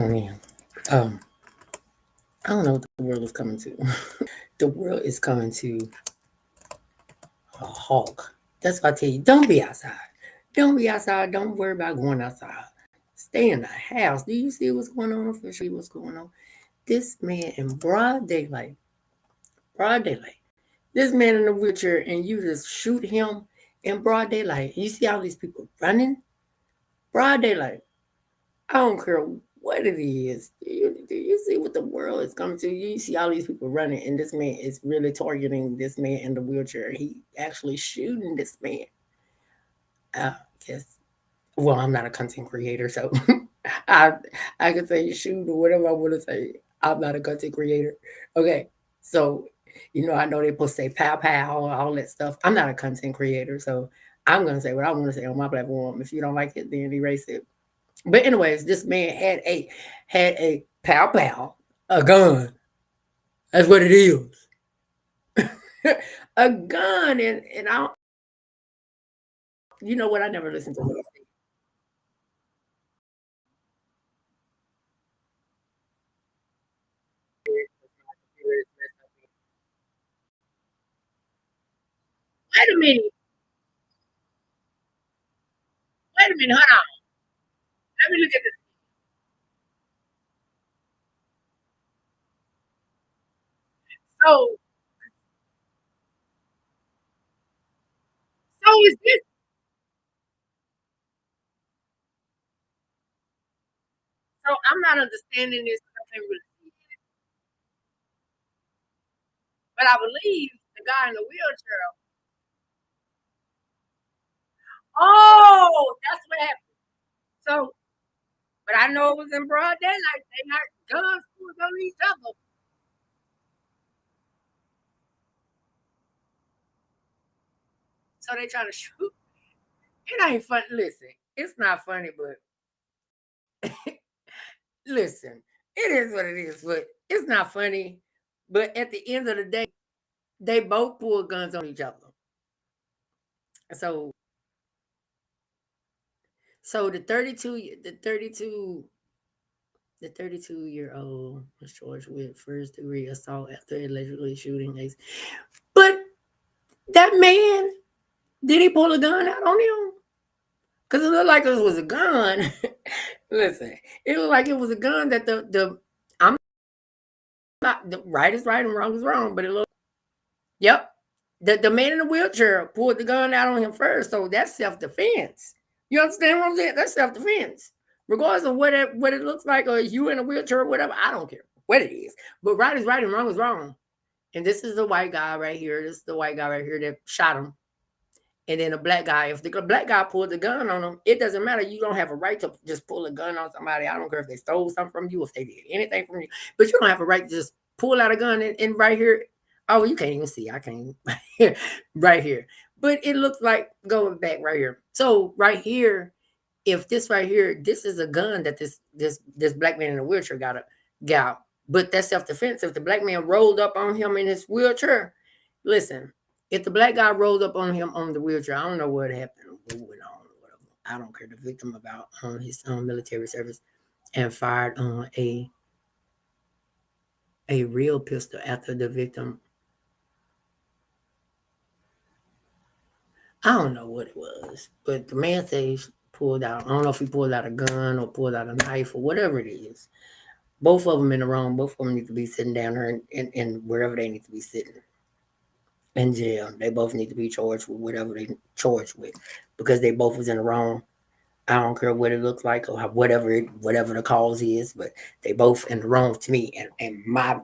Yeah. Um, I don't know what the world is coming to. The world is coming to a halt. That's why I tell you, don't be outside. Don't be outside. Don't worry about going outside. Stay in the house. Do you see what's going on? For sure, what's going on? This man in broad daylight. This man in a wheelchair, and you just shoot him in broad daylight. You see all these people running, broad daylight. I don't care what it is. Do you see what the world is coming to? You see all these people running, and this man is really targeting this man in the wheelchair. He actually shooting this man. I guess. Well, I'm not a content creator, so I I could say shoot or whatever I want to say. I'm not a content creator. Okay, so I know they supposed to say pow pow all that stuff. I'm not a content creator, so I'm gonna say what I want to say on my platform. If you don't like it, then erase it. But anyways, this man had a pow pow, a gun. That's what it is. A gun, and I don't, you know what? I never listened to what he said. Wait a minute. Wait a minute. Hold on. Let me look at this. So, so is this? So I'm not understanding this. 'Cause I can't really see it, but I believe the guy in the wheelchair. Oh, that's what happened. So, but I know it was in broad daylight. They got guns pulled on each other. So they trying to shoot. It ain't fun. Listen, it's not funny, but listen, it is what it is. But it's not funny. But at the end of the day, they both pulled guns on each other. So, so the 32-year-old was charged with first degree assault after allegedly shooting a. But that man, did he pull a gun out on him? Because it looked like it was a gun. Listen, it looked like it was a gun that the I'm not the right is right and wrong is wrong, but it looked. Yep. The man in the wheelchair pulled the gun out on him first, so that's self-defense. You understand what I'm saying? That's self-defense. Regardless of what it looks like, or you in a wheelchair or whatever, I don't care what it is. But right is right and wrong is wrong. And this is the white guy right here. This is the white guy right here that shot him. And then a black guy, if the black guy pulled the gun on him, it doesn't matter. You don't have a right to just pull a gun on somebody. I don't care if they stole something from you, if they did anything from you, but you don't have a right to just pull out a gun and right here. Oh, you can't even see. I can't right here. But it looks like going back right here. So right here, if this right here, this is a gun that this black man in a wheelchair got. But that's self-defense. If the black man rolled up on him in his wheelchair, listen, if the black guy rolled up on him on the wheelchair, I don't know what happened, what went on, whatever. I don't care. The victim about his military service and fired on a real pistol after the victim. I don't know what it was, but the man says pulled out. I don't know if he pulled out a gun or pulled out a knife or whatever it is. Both of them in the wrong. Both of them need to be sitting down there and wherever they need to be sitting in jail. They both need to be charged with whatever they charged with because they both was in the wrong. I don't care what it looks like or whatever the cause is, but they both in the wrong to me. And my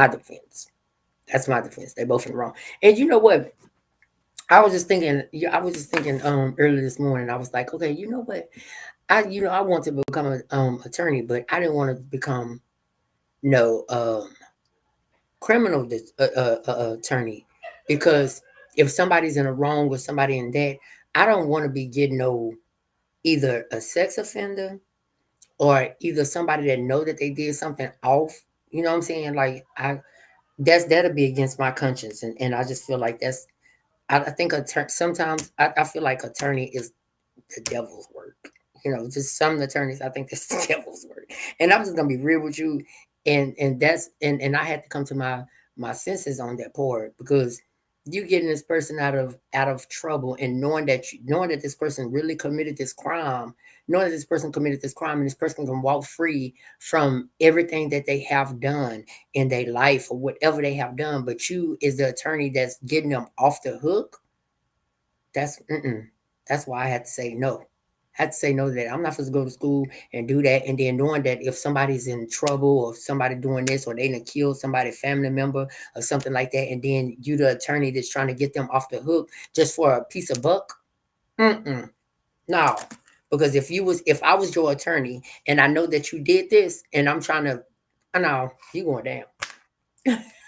defense. That's my defense. They both in the wrong. And you know what? I was just thinking. Yeah, I was just thinking earlier this morning. I was like, okay, you know what? I want to become an attorney, but I didn't want to become no criminal attorney because if somebody's in a wrong with somebody in that, I don't want to be getting no either a sex offender or either somebody that know that they did something off. You know what I'm saying? Like that'll be against my conscience, and I just feel like that's. I think sometimes I feel like attorney is the devil's work. Just some attorneys, I think that's the devil's work. And I'm just gonna be real with you, and that's and I had to come to my senses on that part, because you getting this person out of trouble, and knowing that this person really committed this crime, knowing that this person committed this crime, and this person can walk free from everything that they have done in their life or whatever they have done, but you is the attorney that's getting them off the hook. That's why I had to say no. I had to say no to that. I'm not supposed to go to school and do that, and then knowing that if somebody's in trouble, or if somebody doing this, or they done killed somebody, family member, or something like that, and then you the attorney that's trying to get them off the hook just for a piece of buck. No, because if I was your attorney and I know that you did this, and I'm trying to, I know you going down.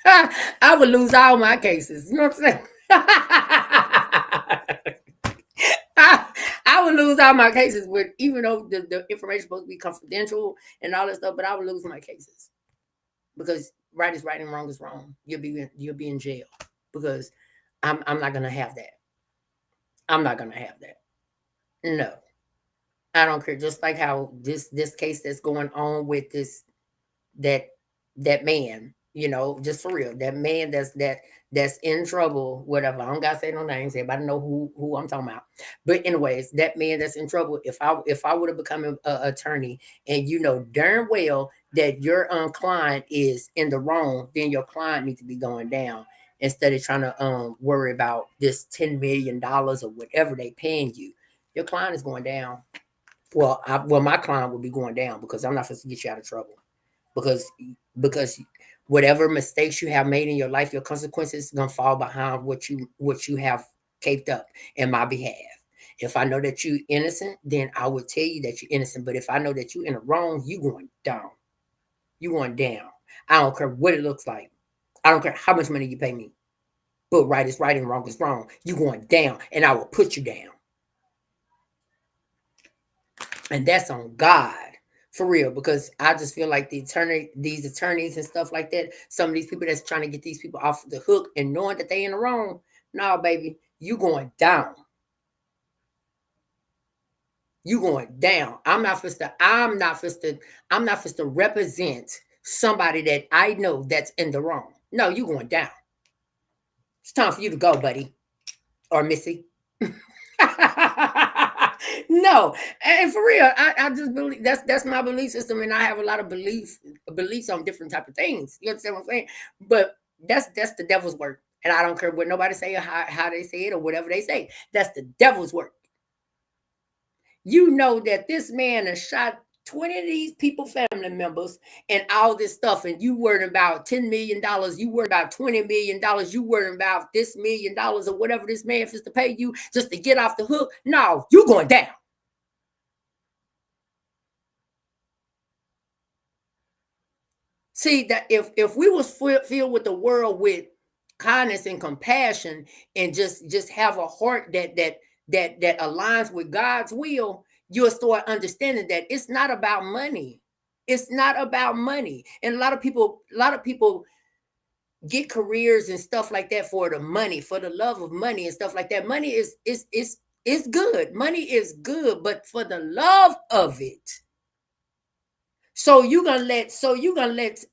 I would lose all my cases. You know what I'm saying? I would lose all my cases with, even though the information is supposed to be confidential and all that stuff, but I would lose my cases, because right is right and wrong is wrong. You'll be in jail, because I'm not gonna have that. I'm not gonna have that. No, I don't care. Just like how this case that's going on with that that man, just for real, that man that's in trouble, whatever. I don't gotta say no names. Everybody know who I'm talking about. But anyways, that man that's in trouble. If I would have become a attorney, and you know darn well that your client is in the wrong, then your client needs to be going down, instead of trying to worry about this $10 million or whatever they paying you. Your client is going down. Well, my client will be going down, because I'm not supposed to get you out of trouble, because because whatever mistakes you have made in your life, your consequences is gonna fall behind what you have caked up in my behalf. If I know that you innocent, then I will tell you that you're innocent. But if I know that you in the wrong, you going down. You going down. I don't care what it looks like. I don't care how much money you pay me. But right is right and wrong is wrong. You going down, and I will put you down. And that's on God. For real, because I just feel like these attorneys and stuff like that, some of these people that's trying to get these people off the hook and knowing that they in the wrong, no, baby, you going down. You going down. I'm not supposed to represent somebody that I know that's in the wrong. No, you going down. It's time for you to go, buddy or Missy. No, and for real, I just believe that's my belief system, and I have a lot of beliefs on different type of things. You understand what I'm saying? But that's the devil's work, and I don't care what nobody say, or how they say it, or whatever they say. That's the devil's work. You know that this man has shot 20 of these people, family members, and all this stuff, and you worried about $10 million, you worried about $20 million, you worried about this $1 million or whatever this man is to pay you just to get off the hook. No, you going down. See that if we was filled with the world with kindness and compassion, and just have a heart that aligns with God's will, you'll start understanding that it's not about money. It's not about money. And a lot of people get careers and stuff like that for the money, for the love of money and stuff like that. Money is good. Money is good, but for the love of it. So you gonna let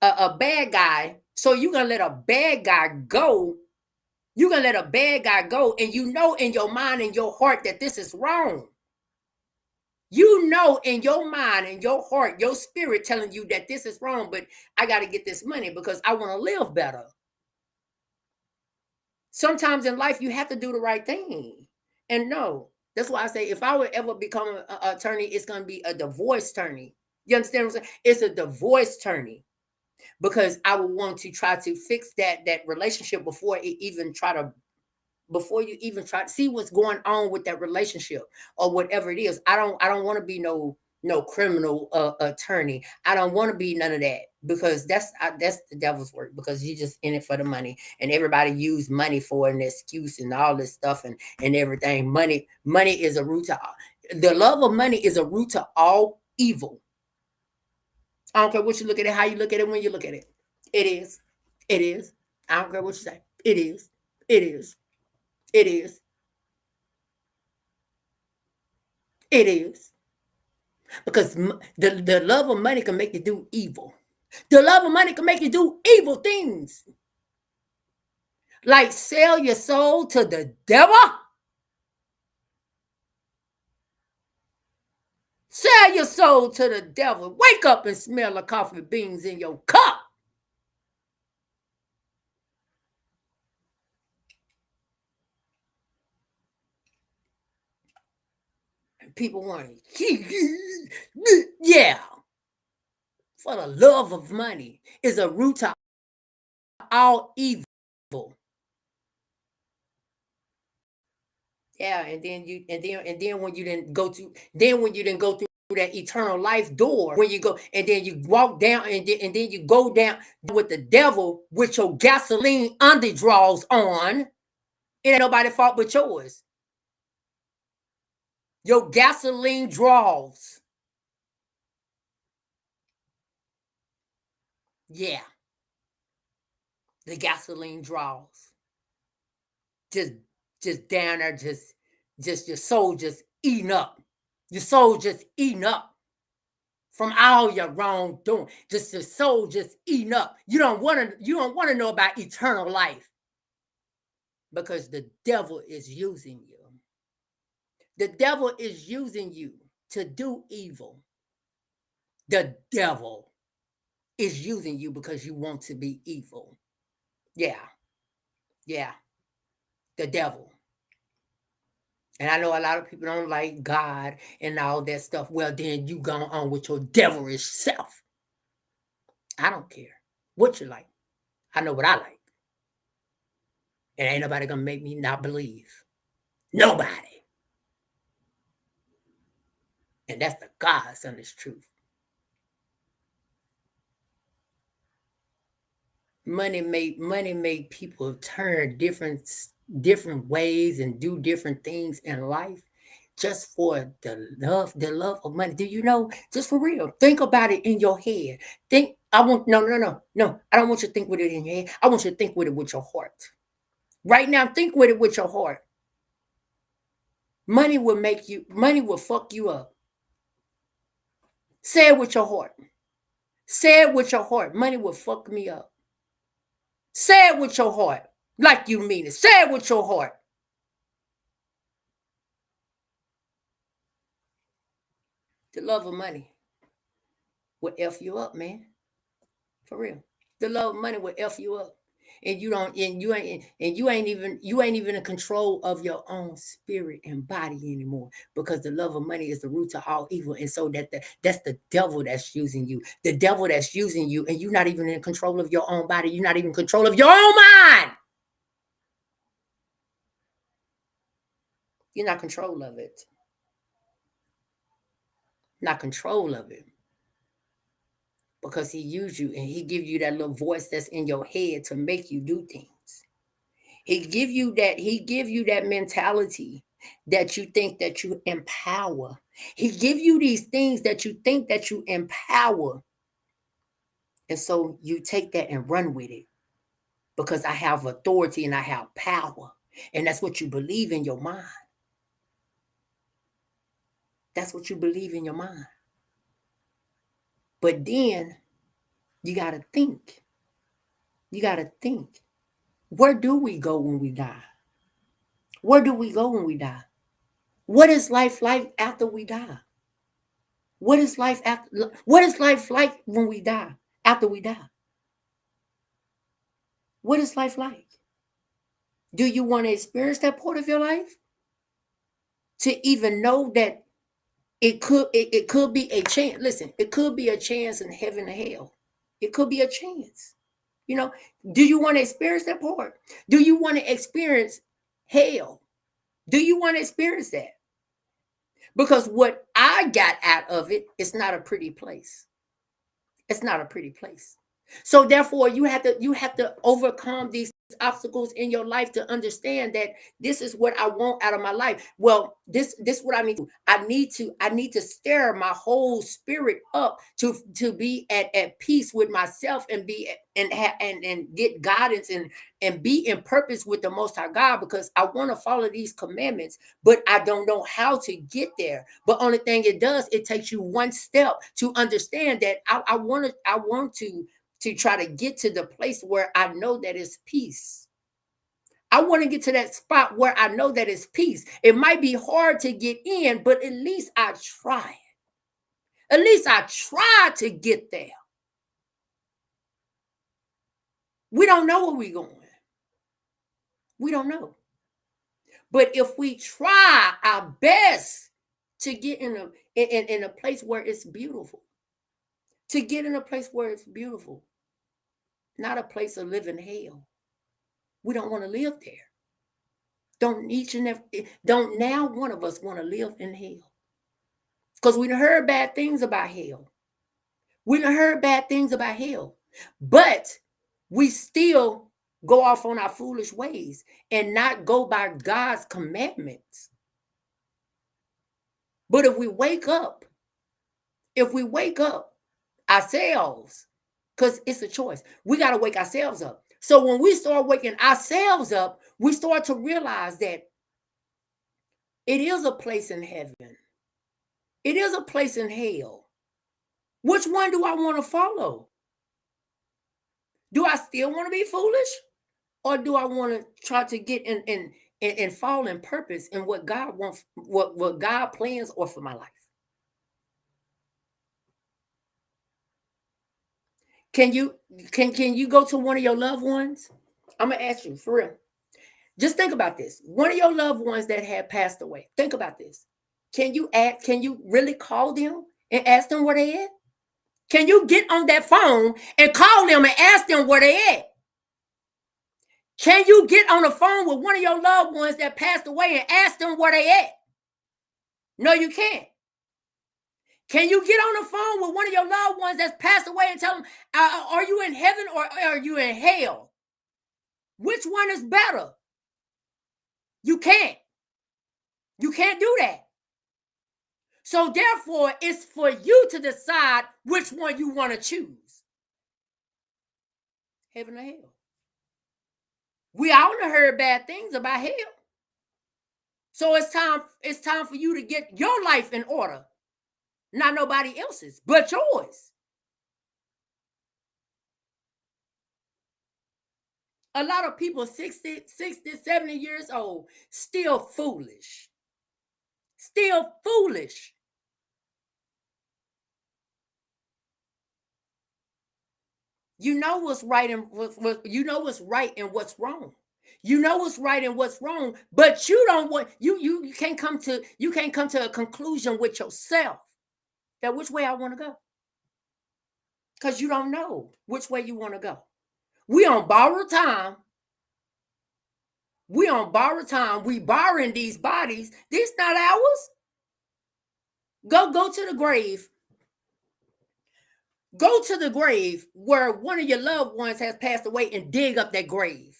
a bad guy. So you gonna let a bad guy go. You gonna let a bad guy go, and you know in your mind and your heart that this is wrong. You know in your mind and your heart, your spirit telling you that this is wrong, but I got to get this money because I want to live better. Sometimes in life you have to do the right thing. And no, that's why I say if I would ever become an attorney, it's gonna be a divorce attorney. You understand what I'm saying? It's a divorce attorney, because I would want to try to fix that relationship before you even try to see what's going on with that relationship or whatever it is. I don't want to be no criminal attorney. I don't want to be none of that, because that's the devil's work, because you're just in it for the money, and everybody use money for an excuse and all this stuff and everything. Money is a root to the love of money is a root to all evil. I don't care what you look at it, how you look at it, when you look at it. It is. It is. I don't care what you say. It is. It is. It is. It is. Because the love of money can make you do evil. The love of money can make you do evil things. Like sell your soul to the devil. Sell your soul to the devil. Wake up and smell the coffee beans in your cup. And people want to, yeah. For the love of money is a root to all evil. Yeah, and then when you didn't go through, that eternal life door, when you go and then you walk down and then you go down with the devil with your gasoline underdraws on, it ain't nobody fault but yours. Your gasoline draws. Yeah. The gasoline draws. Just down there, just your soul just eating up. Your soul just eating up from all your wrongdoing. Just your soul just eating up. You don't want to know about eternal life because the devil is using you. The devil is using you to do evil. The devil is using you because you want to be evil. Yeah. Yeah. The devil. And I know a lot of people don't like God and all that stuff. Well, then you go on with your devilish self. I don't care what you like. I know what I like. And ain't nobody gonna make me not believe. Nobody. And that's the God's honest truth. Money made people turn different ways and do different things in life just for the love of money. Do you know? Just for real. Think about it in your head. Think I want no. I don't want you to think with it in your head. I want you to think with it with your heart. Right now, think with it with your heart. Money will fuck you up. Say it with your heart. Say it with your heart. Money will fuck me up. Say it with your heart. Like you mean it. Say it with your heart. The love of money will F you up, man. For real. The love of money will F you up. And you ain't even in control of your own spirit and body anymore because the love of money is the root to all evil. And so that's the devil that's using you. The devil that's using you, and you're not even in control of your own body. You're not even in control of your own mind. You're not control of it. Not control of it. Because he used you and he give you that little voice that's in your head to make you do things. He give you that mentality that you think that you empower. He give you these things that you think that you empower. And so you take that and run with it because I have authority and I have power. And that's what you believe in your mind. That's what you believe in your mind. But then you got to think. You got to think. Where do we go when we die? Where do we go when we die? What is life like after we die? What is life like when we die? After we die? What is life like? Do you want to experience that part of your life? To even know that it could be a chance. Listen, it could be a chance in heaven or hell. It could be a chance. Do you want to experience that part? Do you want to experience hell? Do you want to experience that? Because what I got out of it is not a pretty place. It's not a pretty place. So therefore, you have to overcome these obstacles in your life to understand that this is what I want out of my life. Well, this what I need to. I need to stir my whole spirit up to be at peace with myself and be and get guidance and be in purpose with the Most High God, because I want to follow these commandments, but I don't know how to get there. But only thing it does, it takes you one step to understand that I want to try to get to the place where I know that it's peace. I want to get to that spot where I know that it's peace. It might be hard to get in, but at least I try. At least I try to get there. We don't know where we're going. We don't know. But if we try our best to get in a place where it's beautiful, to get in a place where it's beautiful, not a place of living hell. We don't want to live there. Don't now one of us want to live in hell. Because we done heard bad things about hell. We done heard bad things about hell. But we still go off on our foolish ways and not go by God's commandments. But if we wake up ourselves, because it's a choice, we got to wake ourselves up. So when we start waking ourselves up, we start to realize that it is a place in heaven. It is a place in hell. Which one do I want to follow? Do I still want to be foolish? Or do I want to try to get and fall in purpose in what God wants, what God plans or for my life? Can you go to one of your loved ones? I'm gonna ask you for real. Just think about this. One of your loved ones that had passed away. Think about this. Can you really call them and ask them where they at? Can you get on that phone and call them and ask them where they at? Can you get on the phone with one of your loved ones that passed away and ask them where they at? No, you can't. Can you get on the phone with one of your loved ones that's passed away and tell them, are you in heaven or are you in hell? Which one is better? You can't. You can't do that. So therefore, it's for you to decide which one you want to choose. Heaven or hell. We all have heard bad things about hell. So it's time for you to get your life in order. Not nobody else's, but yours. A lot of people 60, 70 years old, still foolish. Still foolish. You know what's right and you know what's right and what's wrong. You know what's right and what's wrong, but you don't want you can't come to a conclusion with yourself that which way I want to go. Because you don't know which way you want to go. We on borrowed time. We on borrowed time. We borrowing these bodies. These not ours. Go to the grave. Go to the grave where one of your loved ones has passed away and dig up that grave.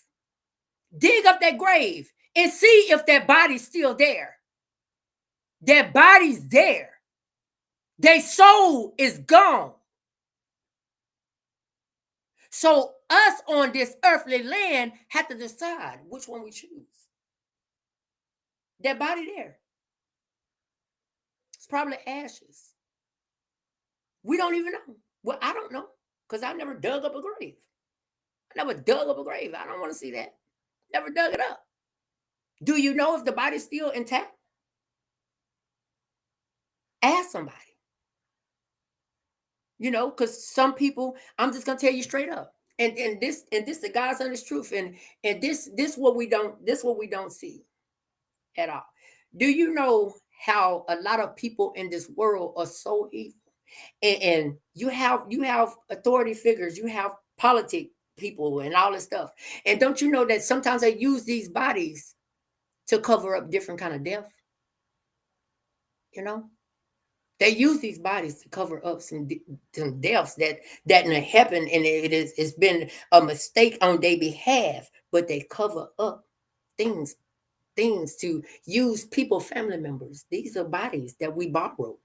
Dig up that grave and see if that body's still there. That body's there. Their soul is gone. So us on this earthly land have to decide which one we choose. That body there. It's probably ashes. We don't even know. Well, I don't know because I never dug up a grave. I never dug up a grave. I don't want to see that. Never dug it up. Do you know if the body's still intact? Ask somebody. You know, because some people, I'm just gonna tell you straight up. And this the God's honest truth. And this what we don't see at all. Do you know how a lot of people in this world are so evil? And you have authority figures, you have politic people and all this stuff. And don't you know that sometimes they use these bodies to cover up different kind of death? You know? They use these bodies to cover up some deaths that done happened, and it's been a mistake on their behalf, but they cover up things to use people, family members. These are bodies that we borrowed.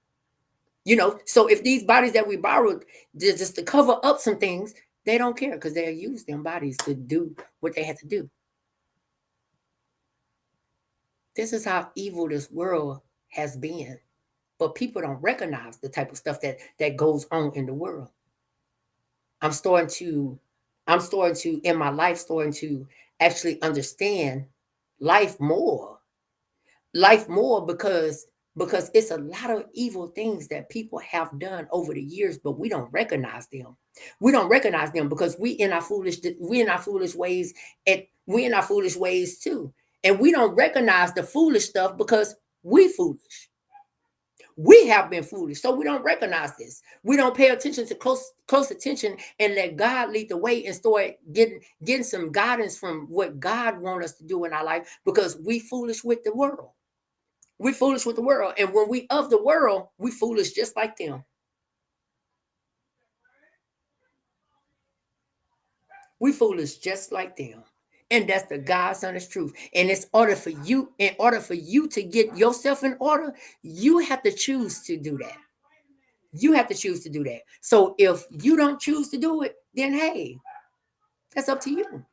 So if these bodies that we borrowed just to cover up some things, they don't care because they'll use them bodies to do what they have to do. This is how evil this world has been. But people don't recognize the type of stuff that goes on in the world. I'm starting to, in my life, starting to actually understand life more. Life more because it's a lot of evil things that people have done over the years, but we don't recognize them. We don't recognize them because we in our foolish ways, and we in our foolish ways too. And we don't recognize the foolish stuff because we foolish. We have been foolish, so we don't recognize this. We don't pay attention to close attention and let God lead the way and start getting some guidance from what God wants us to do in our life because we foolish with the world. We foolish with the world, and when we of the world, we foolish just like them. We foolish just like them. And that's the God's honest truth. And in order for you to get yourself in order, you have to choose to do that. You have to choose to do that. So if you don't choose to do it, then hey, that's up to you.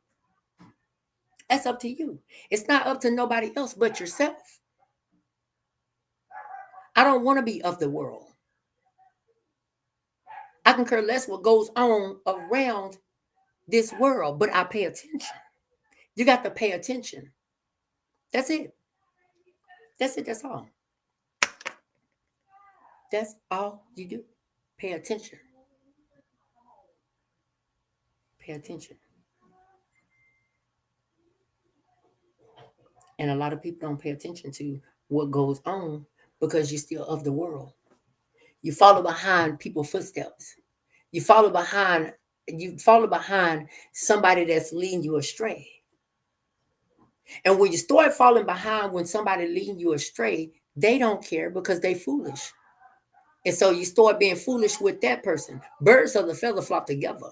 That's up to you. It's not up to nobody else but yourself. I don't want to be of the world. I can care less what goes on around this world, but I pay attention. You got to pay attention. That's it. That's it. That's all. That's all you do. Pay attention. Pay attention. And a lot of people don't pay attention to what goes on because you're still of the world. You follow behind people's footsteps. You follow behind somebody that's leading you astray. And when you start falling behind when somebody leading you astray, they don't care because they foolish. And so you start being foolish with that person. Birds of the feather flock together.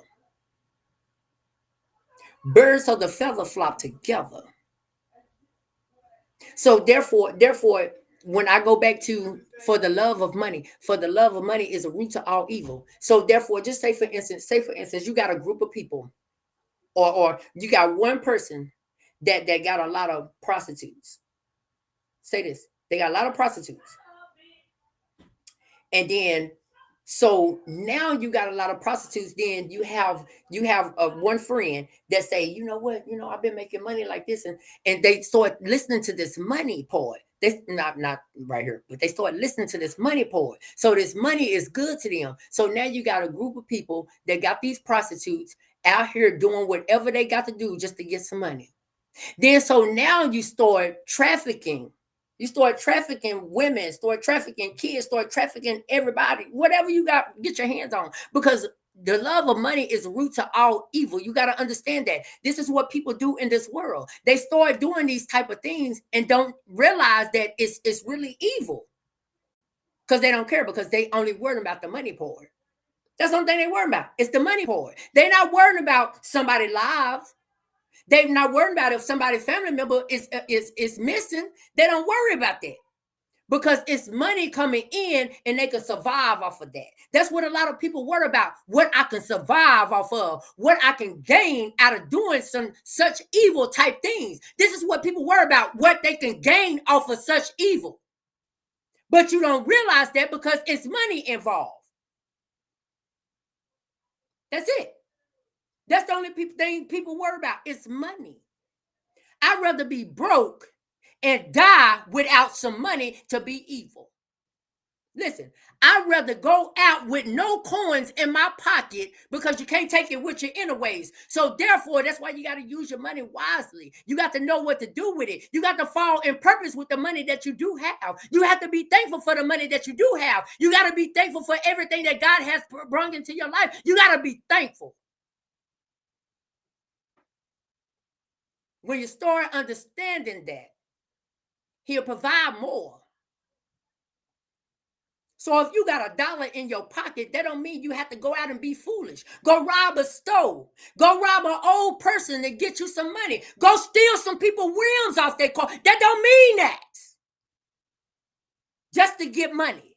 Birds of the feather flock together. So therefore, when I go back to for the love of money is a root to all evil. So therefore, just say for instance, you got a group of people, or you got one person that got a lot of prostitutes. Say this, they got a lot of prostitutes, and then so now you got a lot of prostitutes. Then you have one friend that say, you know what, I've been making money like this, and they start listening to this money part. They not right here, but they start listening to this money part. So this money is good to them. So now you got a group of people that got these prostitutes out here doing whatever they got to do just to get some money. Then so now you start trafficking. You start trafficking women, start trafficking kids, start trafficking everybody, whatever you got, get your hands on. Because the love of money is root to all evil. You got to understand that. This is what people do in this world. They start doing these type of things and don't realize that it's really evil. Because they don't care, because they only worried about the money part. That's the only thing they worry about. It's the money part. They're not worried about somebody's lives. They're not worried about if somebody's family member is missing. They don't worry about that because it's money coming in and they can survive off of that. That's what a lot of people worry about. What I can survive off of, what I can gain out of doing some such evil type things. This is what people worry about, what they can gain off of such evil. But you don't realize that because it's money involved. That's it. That's the only thing people worry about. It's money. I'd rather be broke and die without some money to be evil. Listen, I'd rather go out with no coins in my pocket because you can't take it with you anyways. So therefore, that's why you got to use your money wisely. You got to know what to do with it. You got to fall in purpose with the money that you do have. You have to be thankful for the money that you do have. You got to be thankful for everything that God has brought into your life. You got to be thankful. When you start understanding that, He'll provide more. So if you got $1 in your pocket, that don't mean you have to go out and be foolish. Go rob a store. Go rob an old person to get you some money. Go steal some people's rims off their car. That don't mean that. Just to get money.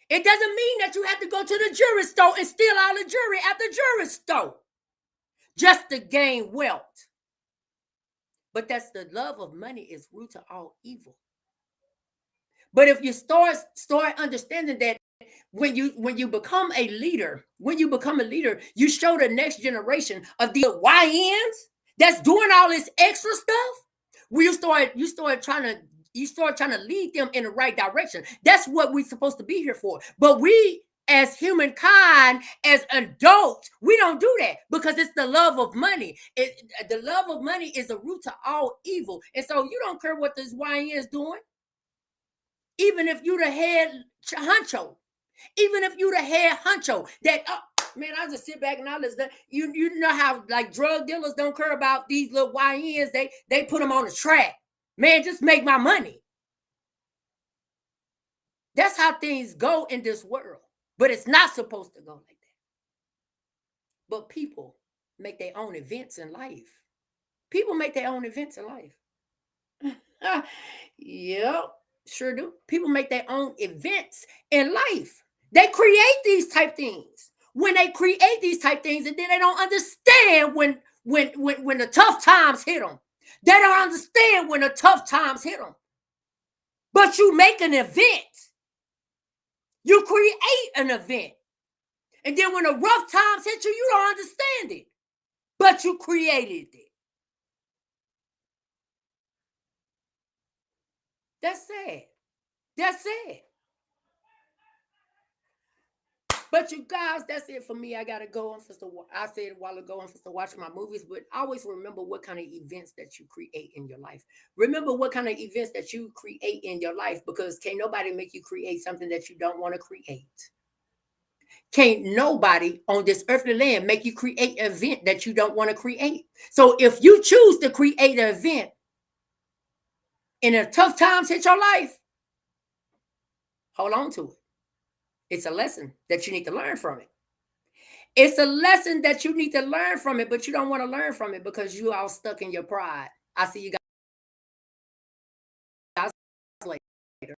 It doesn't mean that you have to go to the jewelry store and steal all the jewelry at the jewelry store. Just to gain wealth. But that's the love of money is root to all evil. But if you start understanding that when you become a leader, you show the next generation of the YNs that's doing all this extra stuff. Where you start trying to lead them in the right direction. That's what we're supposed to be here for. But we, as humankind, as adults, we don't do that because it's the love of money. The love of money is the root to all evil. And so you don't care what this YN is doing. Even if you the head honcho, that man, I just sit back and I listen. You know how like drug dealers don't care about these little YNs. They put them on the track. Man, just make my money. That's how things go in this world. But it's not supposed to go like that. But people make their own events in life. Yep. Sure do. People make their own events in life. They create these type things. When they create these type things, and then they don't understand when the tough times hit them. They don't understand when the tough times hit them. But you make an event. You create an event. And then when the rough times hit you, you don't understand it. But you created it. That's sad. That's sad. But you guys, that's it for me. I gotta go. I said a while ago, I'm supposed to watch my movies, but always remember what kind of events that you create in your life. Remember what kind of events that you create in your life, because can't nobody make you create something that you don't want to create. Can't nobody on this earthly land make you create an event that you don't want to create. So if you choose to create an event and the tough times hit your life, hold on to it. It's a lesson that you need to learn from it. It's a lesson that you need to learn from it, but you don't want to learn from it because you all stuck in your pride. I see you guys later.